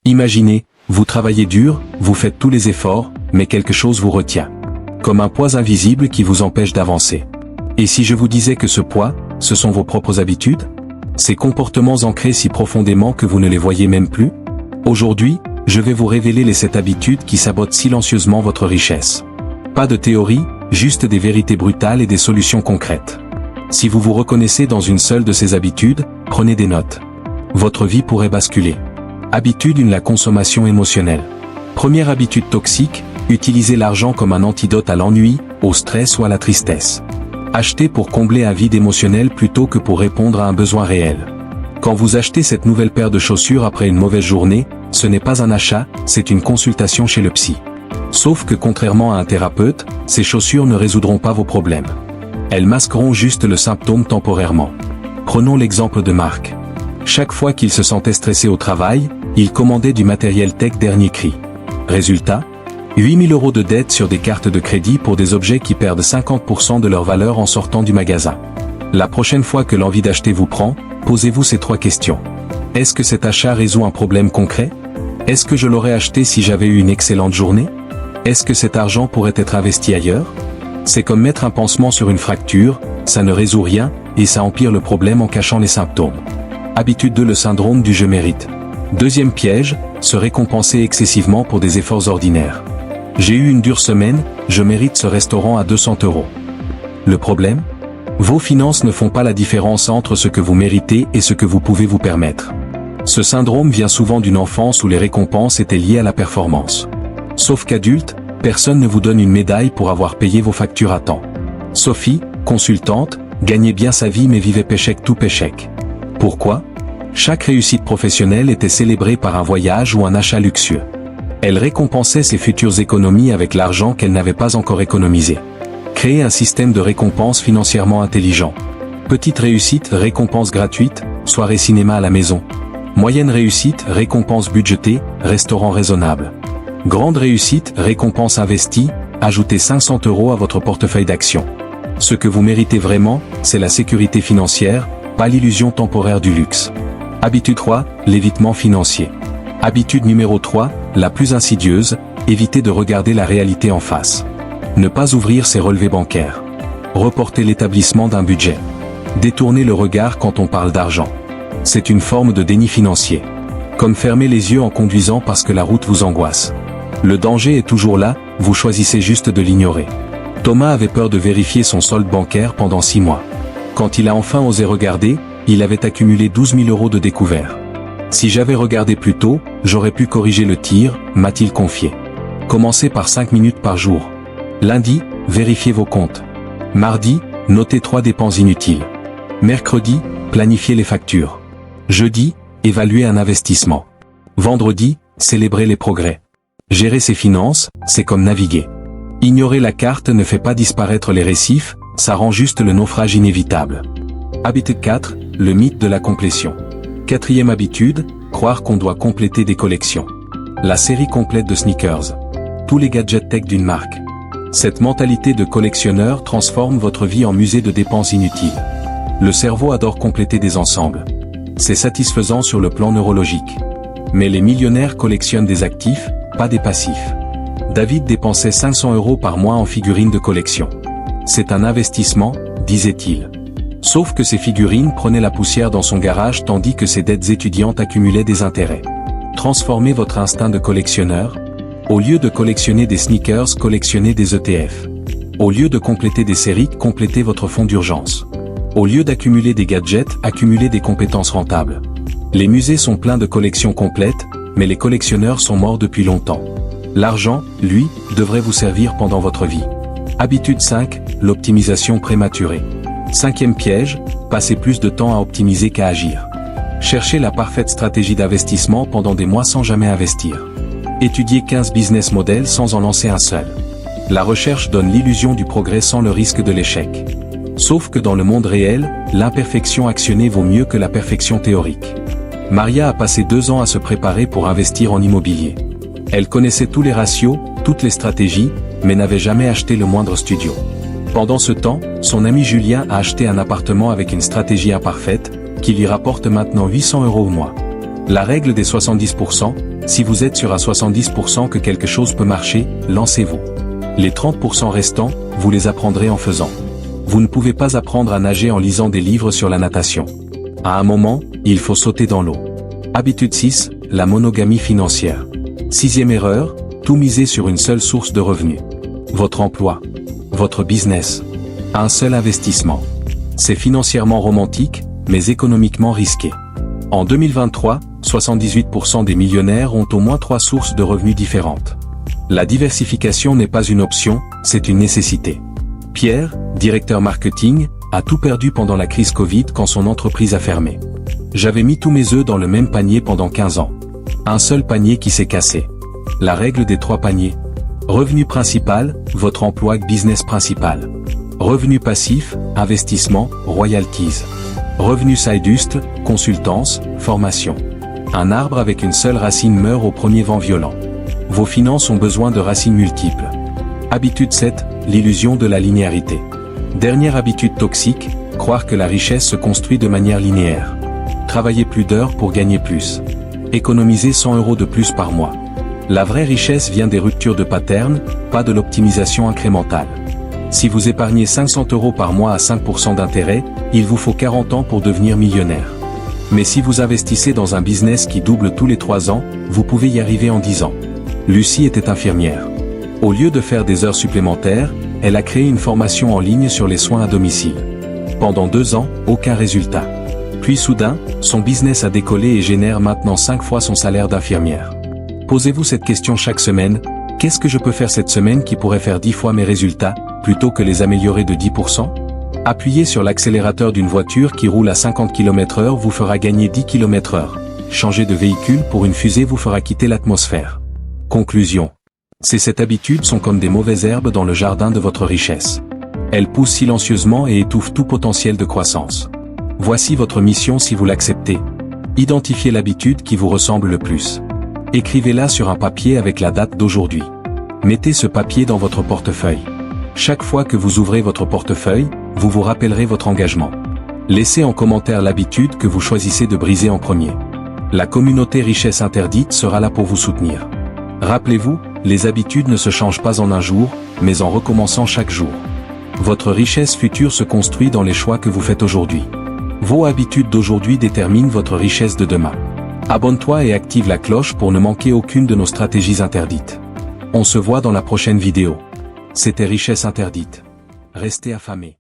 Imaginez, vous travaillez dur, vous faites tous les efforts, mais quelque chose vous retient. Comme un poids invisible qui vous empêche d'avancer. Et si je vous disais que ce poids, ce sont vos propres habitudes? Ces comportements ancrés si profondément que vous ne les voyez même plus? Aujourd'hui, je vais vous révéler les 7 habitudes qui sabotent silencieusement votre richesse. Pas de théorie, juste des vérités brutales et des solutions concrètes. Si vous vous reconnaissez dans une seule de ces habitudes, prenez des notes. Votre vie pourrait basculer. Habitude 1: la consommation émotionnelle. Première habitude toxique, utilisez l'argent comme un antidote à l'ennui, au stress ou à la tristesse. Achetez pour combler un vide émotionnel plutôt que pour répondre à un besoin réel. Quand vous achetez cette nouvelle paire de chaussures après une mauvaise journée, ce n'est pas un achat, c'est une consultation chez le psy. Sauf que contrairement à un thérapeute, ces chaussures ne résoudront pas vos problèmes. Elles masqueront juste le symptôme temporairement. Prenons l'exemple de Marc. Chaque fois qu'il se sentait stressé au travail, il commandait du matériel tech dernier cri. Résultat, 8 000 € de dettes sur des cartes de crédit pour des objets qui perdent 50% de leur valeur en sortant du magasin. La prochaine fois que l'envie d'acheter vous prend, posez-vous ces 3 questions. Est-ce que cet achat résout un problème concret? Est-ce que je l'aurais acheté si j'avais eu une excellente journée? Est-ce que cet argent pourrait être investi ailleurs? C'est comme mettre un pansement sur une fracture, ça ne résout rien, et ça empire le problème en cachant les symptômes. Habitude 2: le syndrome du je mérite. Deuxième piège, se récompenser excessivement pour des efforts ordinaires. J'ai eu une dure semaine, je mérite ce restaurant à 200 €. Le problème? Vos finances ne font pas la différence entre ce que vous méritez et ce que vous pouvez vous permettre. Ce syndrome vient souvent d'une enfance où les récompenses étaient liées à la performance. Sauf qu'adulte, personne ne vous donne une médaille pour avoir payé vos factures à temps. Sophie, consultante, gagnait bien sa vie mais vivait péchec tout péchec. Pourquoi? Chaque réussite professionnelle était célébrée par un voyage ou un achat luxueux. Elle récompensait ses futures économies avec l'argent qu'elle n'avait pas encore économisé. Créer un système de récompense financièrement intelligent. Petite réussite, récompense gratuite, soirée cinéma à la maison. Moyenne réussite, récompense budgétée, restaurant raisonnable. Grande réussite, récompense investie, ajoutez 500 € à votre portefeuille d'actions. Ce que vous méritez vraiment, c'est la sécurité financière, pas l'illusion temporaire du luxe. Habitude 3, l'évitement financier. Habitude numéro 3, la plus insidieuse, évitez de regarder la réalité en face. Ne pas ouvrir ses relevés bancaires. Reporter l'établissement d'un budget. Détourner le regard quand on parle d'argent. C'est une forme de déni financier. Comme fermer les yeux en conduisant parce que la route vous angoisse. Le danger est toujours là, vous choisissez juste de l'ignorer. Thomas avait peur de vérifier son solde bancaire pendant 6 mois. Quand il a enfin osé regarder, il avait accumulé 12 000 € de découvert. Si j'avais regardé plus tôt, j'aurais pu corriger le tir, m'a-t-il confié. Commencez par 5 minutes par jour. Lundi, vérifiez vos comptes. Mardi, notez 3 dépenses inutiles. Mercredi, planifiez les factures. Jeudi, évaluez un investissement. Vendredi, célébrez les progrès. Gérer ses finances, c'est comme naviguer. Ignorer la carte ne fait pas disparaître les récifs, ça rend juste le naufrage inévitable. Habitude 4, le mythe de la complétion. 4e habitude, croire qu'on doit compléter des collections. La série complète de sneakers. Tous les gadgets tech d'une marque. Cette mentalité de collectionneur transforme votre vie en musée de dépenses inutiles. Le cerveau adore compléter des ensembles. C'est satisfaisant sur le plan neurologique. Mais les millionnaires collectionnent des actifs, pas des passifs. David dépensait 500 € par mois en figurines de collection. C'est un investissement, disait-il. Sauf que ces figurines prenaient la poussière dans son garage tandis que ses dettes étudiantes accumulaient des intérêts. Transformez votre instinct de collectionneur. Au lieu de collectionner des sneakers, collectionnez des ETF. Au lieu de compléter des séries, complétez votre fonds d'urgence. Au lieu d'accumuler des gadgets, accumulez des compétences rentables. Les musées sont pleins de collections complètes, mais les collectionneurs sont morts depuis longtemps. L'argent, lui, devrait vous servir pendant votre vie. Habitude 5, l'optimisation prématurée. 5e piège, passez plus de temps à optimiser qu'à agir. Cherchez la parfaite stratégie d'investissement pendant des mois sans jamais investir. Étudiez 15 business models sans en lancer un seul. La recherche donne l'illusion du progrès sans le risque de l'échec. Sauf que dans le monde réel, l'imperfection actionnée vaut mieux que la perfection théorique. Maria a passé 2 ans à se préparer pour investir en immobilier. Elle connaissait tous les ratios, toutes les stratégies, mais n'avait jamais acheté le moindre studio. Pendant ce temps, son ami Julien a acheté un appartement avec une stratégie imparfaite, qui lui rapporte maintenant 800 € au mois. La règle des 70%, si vous êtes sûr à 70% que quelque chose peut marcher, lancez-vous. Les 30% restants, vous les apprendrez en faisant. Vous ne pouvez pas apprendre à nager en lisant des livres sur la natation. À un moment, il faut sauter dans l'eau. Habitude 6, la monogamie financière. 6e erreur, tout miser sur une seule source de revenus. Votre emploi. Votre business. Un seul investissement. C'est financièrement romantique, mais économiquement risqué. En 2023, 78% des millionnaires ont au moins 3 sources de revenus différentes. La diversification n'est pas une option, c'est une nécessité. Pierre, directeur marketing, a tout perdu pendant la crise Covid quand son entreprise a fermé. J'avais mis tous mes œufs dans le même panier pendant 15 ans. Un seul panier qui s'est cassé. La règle des 3 paniers. Revenu principal, votre emploi business principal. Revenu passif, investissement, royalties. Revenu side-hustle, consultance, formation. Un arbre avec une seule racine meurt au premier vent violent. Vos finances ont besoin de racines multiples. Habitude 7, l'illusion de la linéarité. Dernière habitude toxique, croire que la richesse se construit de manière linéaire. Travailler plus d'heures pour gagner plus. Économiser 100 € de plus par mois. La vraie richesse vient des ruptures de pattern, pas de l'optimisation incrémentale. Si vous épargnez 500 € par mois à 5% d'intérêt, il vous faut 40 ans pour devenir millionnaire. Mais si vous investissez dans un business qui double tous les 3 ans, vous pouvez y arriver en 10 ans. Lucie était infirmière. Au lieu de faire des heures supplémentaires, elle a créé une formation en ligne sur les soins à domicile. Pendant 2 ans, aucun résultat. Puis soudain, son business a décollé et génère maintenant 5 fois son salaire d'infirmière. Posez-vous cette question chaque semaine, qu'est-ce que je peux faire cette semaine qui pourrait faire 10 fois mes résultats, plutôt que les améliorer de 10%? Appuyez sur l'accélérateur d'une voiture qui roule à 50 km/h vous fera gagner 10 km/h. Changer de véhicule pour une fusée vous fera quitter l'atmosphère. Conclusion. Ces 7 habitudes sont comme des mauvaises herbes dans le jardin de votre richesse. Elles poussent silencieusement et étouffent tout potentiel de croissance. Voici votre mission si vous l'acceptez. Identifiez l'habitude qui vous ressemble le plus. Écrivez-la sur un papier avec la date d'aujourd'hui. Mettez ce papier dans votre portefeuille. Chaque fois que vous ouvrez votre portefeuille, vous vous rappellerez votre engagement. Laissez en commentaire l'habitude que vous choisissez de briser en premier. La communauté Richesse Interdite sera là pour vous soutenir. Rappelez-vous, les habitudes ne se changent pas en un jour, mais en recommençant chaque jour. Votre richesse future se construit dans les choix que vous faites aujourd'hui. Vos habitudes d'aujourd'hui déterminent votre richesse de demain. Abonne-toi et active la cloche pour ne manquer aucune de nos stratégies interdites. On se voit dans la prochaine vidéo. C'était Richesse Interdite. Restez affamés.